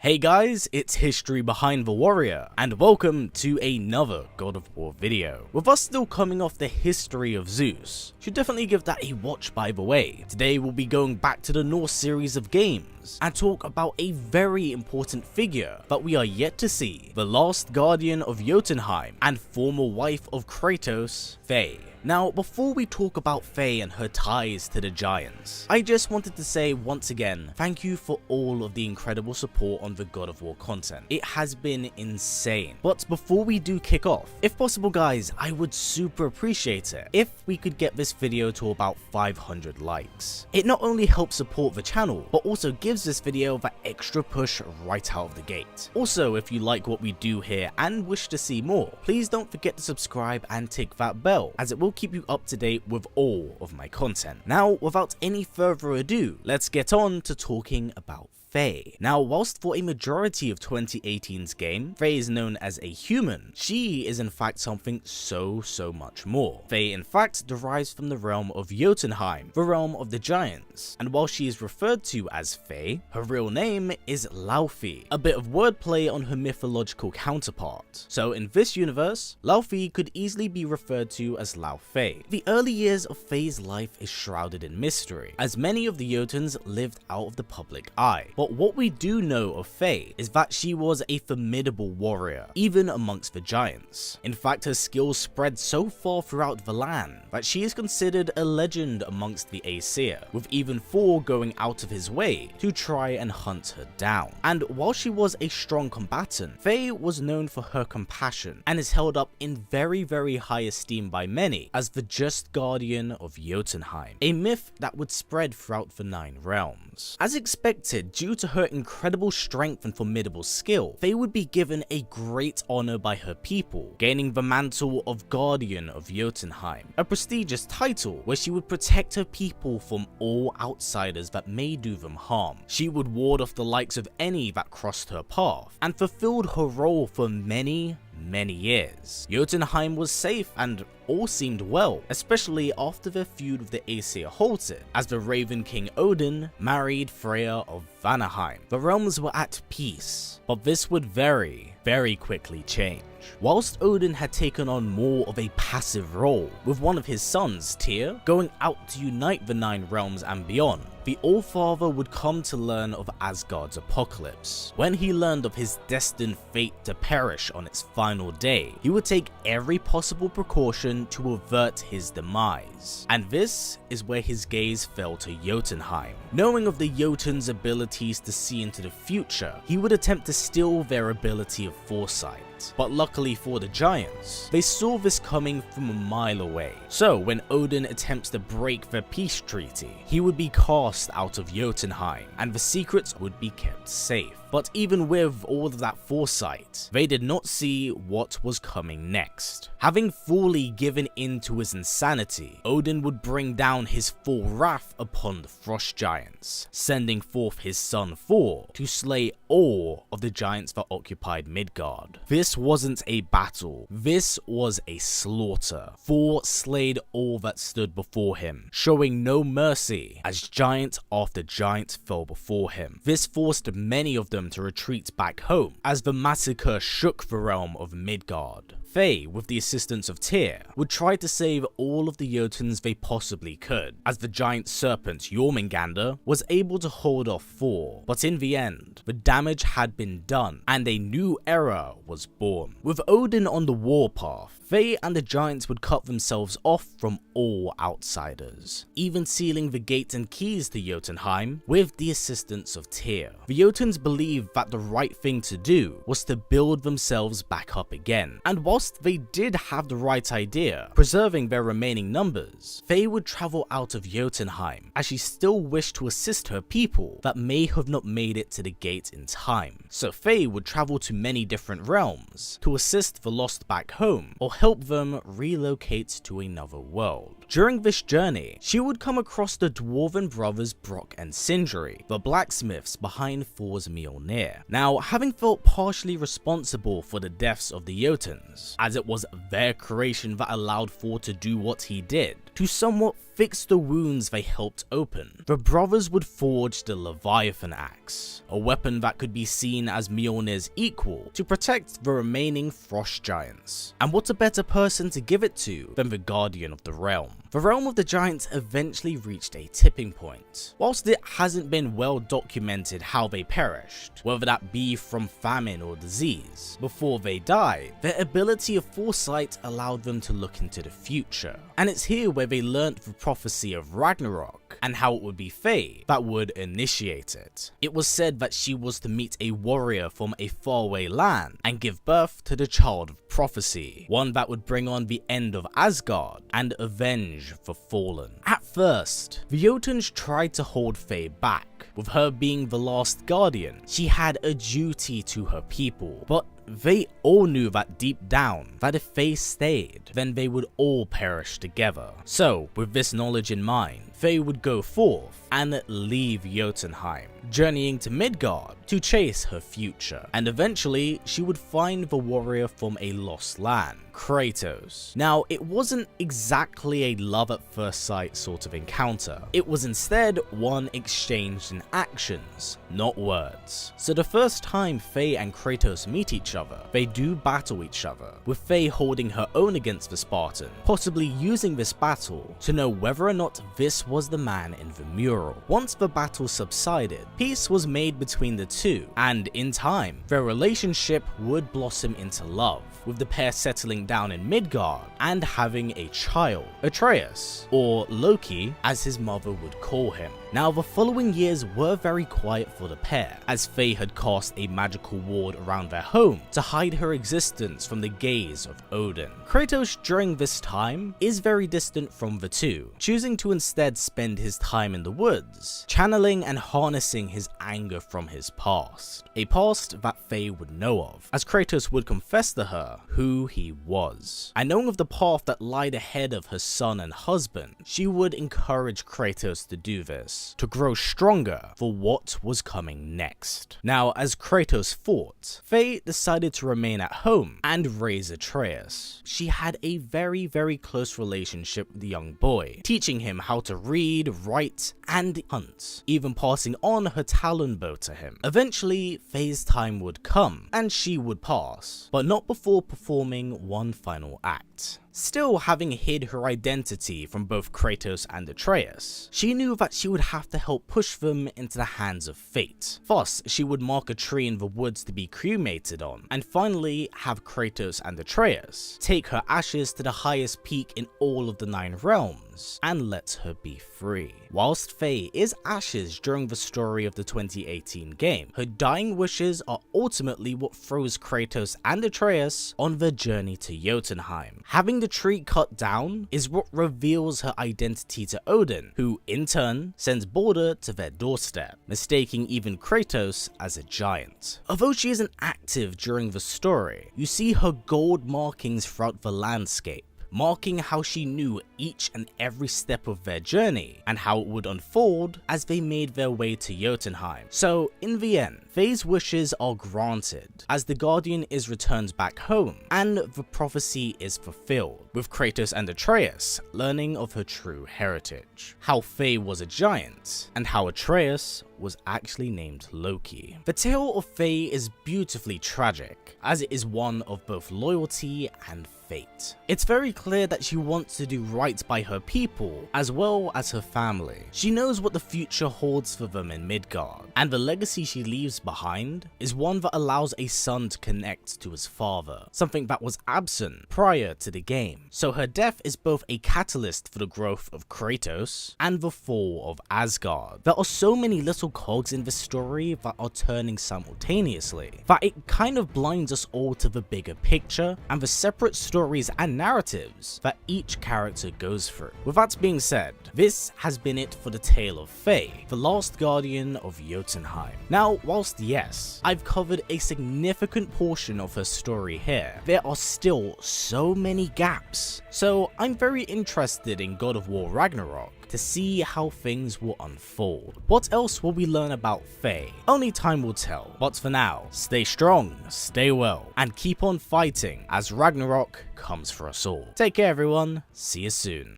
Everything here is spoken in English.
Hey guys, it's History Behind the Warrior, and welcome to another God of War video. With us still coming off the history of Zeus, should definitely give that a watch by the way. Today we'll be going back to the Norse series of games, and talk about a very important figure that we are yet to see, the last guardian of Jotunheim, and former wife of Kratos, Faye. Now, before we talk about Faye and her ties to the giants, I just wanted to say once again, thank you for all of the incredible support on the God of War content. It has been insane. But before we do kick off, if possible guys, I would super appreciate it if we could get this video to about 500 likes. It not only helps support the channel, but also gives this video that extra push right out of the gate. Also, if you like what we do here and wish to see more, please don't forget to subscribe and tick that bell, as it will keep you up to date with all of my content. Now, without any further ado, let's get on to talking about Faye. Now, whilst for a majority of 2018's game, Faye is known as a human, she is in fact something so much more. Faye in fact derives from the realm of Jotunheim, the realm of the giants, and while she is referred to as Faye, her real name is Laufey, a bit of wordplay on her mythological counterpart. So in this universe, Laufey could easily be referred to as Laufey. The early years of Faye's life is shrouded in mystery, as many of the Jotuns lived out of the public eye. But what we do know of Faye is that she was a formidable warrior, even amongst the giants. In fact, her skills spread so far throughout the land that she is considered a legend amongst the Aesir, with even Thor going out of his way to try and hunt her down. And while she was a strong combatant, Faye was known for her compassion and is held up in very high esteem by many as the just guardian of Jotunheim, a myth that would spread throughout the 9 realms. As expected, due to her incredible strength and formidable skill, Faye would be given a great honor by her people, gaining the mantle of Guardian of Jotunheim, a prestigious title where she would protect her people from all outsiders that may do them harm. She would ward off the likes of any that crossed her path, and fulfilled her role for many years. Jotunheim was safe and all seemed well, especially after their feud with the Aesir halted, as the Raven King Odin married Freya of Vanaheim. The realms were at peace, but this would very quickly change. Whilst Odin had taken on more of a passive role, with one of his sons, Tyr, going out to unite the 9 realms and beyond, the Allfather would come to learn of Asgard's apocalypse. When he learned of his destined fate to perish on its final day, he would take every possible precaution to avert his demise. And this is where his gaze fell to Jotunheim. Knowing of the Jotuns' abilities to see into the future, he would attempt to steal their ability of foresight. But luckily for the giants, they saw this coming from a mile away. So when Odin attempts to break their peace treaty, he would be cast out of Jotunheim, and the secrets would be kept safe. But even with all of that foresight, they did not see what was coming next. Having fully given in to his insanity, Odin would bring down his full wrath upon the frost giants, sending forth his son Thor to slay all of the giants that occupied Midgard. This wasn't a battle, this was a slaughter. Thor slayed all that stood before him, showing no mercy as giant after giant fell before him. This forced many of them to retreat back home, as the massacre shook the realm of Midgard. Faye, with the assistance of Tyr, would try to save all of the Jotuns they possibly could, as the giant serpent Jormungandr was able to hold off Thor, but in the end, the damage had been done, and a new era was born. With Odin on the warpath, Faye and the giants would cut themselves off from all outsiders, even sealing the gates and keys to Jotunheim with the assistance of Tyr. The Jotuns believed that the right thing to do was to build themselves back up again, and whilst they did have the right idea, preserving their remaining numbers, Faye would travel out of Jotunheim as she still wished to assist her people that may have not made it to the gate in time. So Faye would travel to many different realms to assist the lost back home, or help them relocate to another world. During this journey, she would come across the dwarven brothers Brock and Sindri, the blacksmiths behind Thor's Mjolnir. Now, having felt partially responsible for the deaths of the Jotuns, as it was their creation that allowed Thor to do what he did, to somewhat fix the wounds they helped open, the brothers would forge the Leviathan Axe, a weapon that could be seen as Mjolnir's equal to protect the remaining frost giants. And what a better person to give it to than the guardian of the realm. The realm of the giants eventually reached a tipping point. Whilst it hasn't been well documented how they perished, whether that be from famine or disease, before they died, their ability of foresight allowed them to look into the future. And it's here where they learnt the prophecy of Ragnarok, and how it would be Faye that would initiate it. It was said that she was to meet a warrior from a faraway land and give birth to the child of prophecy, one that would bring on the end of Asgard and avenge the fallen. At first, the Jotuns tried to hold Faye back. With her being the last guardian, she had a duty to her people, but they all knew that deep down, that if Faye stayed, then they would all perish together. So, with this knowledge in mind, Faye would go forth and leave Jotunheim, journeying to Midgard to chase her future, and eventually she would find the warrior from a lost land, Kratos. Now, it wasn't exactly a love at first sight sort of encounter. It was instead one exchanged in actions, not words. So the first time Faye and Kratos meet each other, they do battle each other, with Faye holding her own against the Spartan, possibly using this battle to know whether or not this was the man in the mural. Once the battle subsided, peace was made between the two, and in time, their relationship would blossom into love, with the pair settling down in Midgard and having a child, Atreus, or Loki as his mother would call him. Now, the following years were very quiet for the pair, as Faye had cast a magical ward around their home to hide her existence from the gaze of Odin. Kratos during this time is very distant from the two, choosing to instead spend his time in the woods, channeling and harnessing his anger from his past, a past that Faye would know of, as Kratos would confess to her who he was. And knowing of the path that lied ahead of her son and husband, she would encourage Kratos to do this, to grow stronger for what was coming next. Now, as Kratos fought, Faye decided to remain at home and raise Atreus. She had a very close relationship with the young boy, teaching him how to read, write, and hunt, even passing on her talon bow to him. Eventually, Faye's time would come, and she would pass, but not before performing one final act. Still having hid her identity from both Kratos and Atreus, she knew that she would have to help push them into the hands of fate. Thus, she would mark a tree in the woods to be cremated on, and finally have Kratos and Atreus take her ashes to the highest peak in all of the 9 realms, and let her be free. Whilst Faye is ashes during the story of the 2018 game, her dying wishes are ultimately what throws Kratos and Atreus on the journey to Jotunheim. Having the tree cut down is what reveals her identity to Odin, who in turn sends Baldur to their doorstep, mistaking even Kratos as a giant. Although she isn't active during the story, you see her gold markings throughout the landscape, marking how she knew each and every step of their journey and how it would unfold as they made their way to Jotunheim. So in the end, Faye's wishes are granted as the Guardian is returned back home and the prophecy is fulfilled, with Kratos and Atreus learning of her true heritage, how Faye was a giant and how Atreus was actually named Loki. The tale of Faye is beautifully tragic, as it is one of both loyalty and fate. It's very clear that she wants to do right by her people as well as her family. She knows what the future holds for them in Midgard, and the legacy she leaves behind is one that allows a son to connect to his father, something that was absent prior to the game. So her death is both a catalyst for the growth of Kratos and the fall of Asgard. There are so many little cogs in the story that are turning simultaneously that it kind of blinds us all to the bigger picture and the separate stories and narratives that each character goes through. With that being said, this has been it for the tale of Faye, the last guardian of Jotunheim. Now, whilst whilst yes, I've covered a significant portion of her story here, there are still so many gaps. So I'm very interested in God of War Ragnarok to see how things will unfold. What else will we learn about Faye? Only time will tell, but for now, stay strong, stay well, and keep on fighting as Ragnarok comes for us all. Take care everyone, see you soon.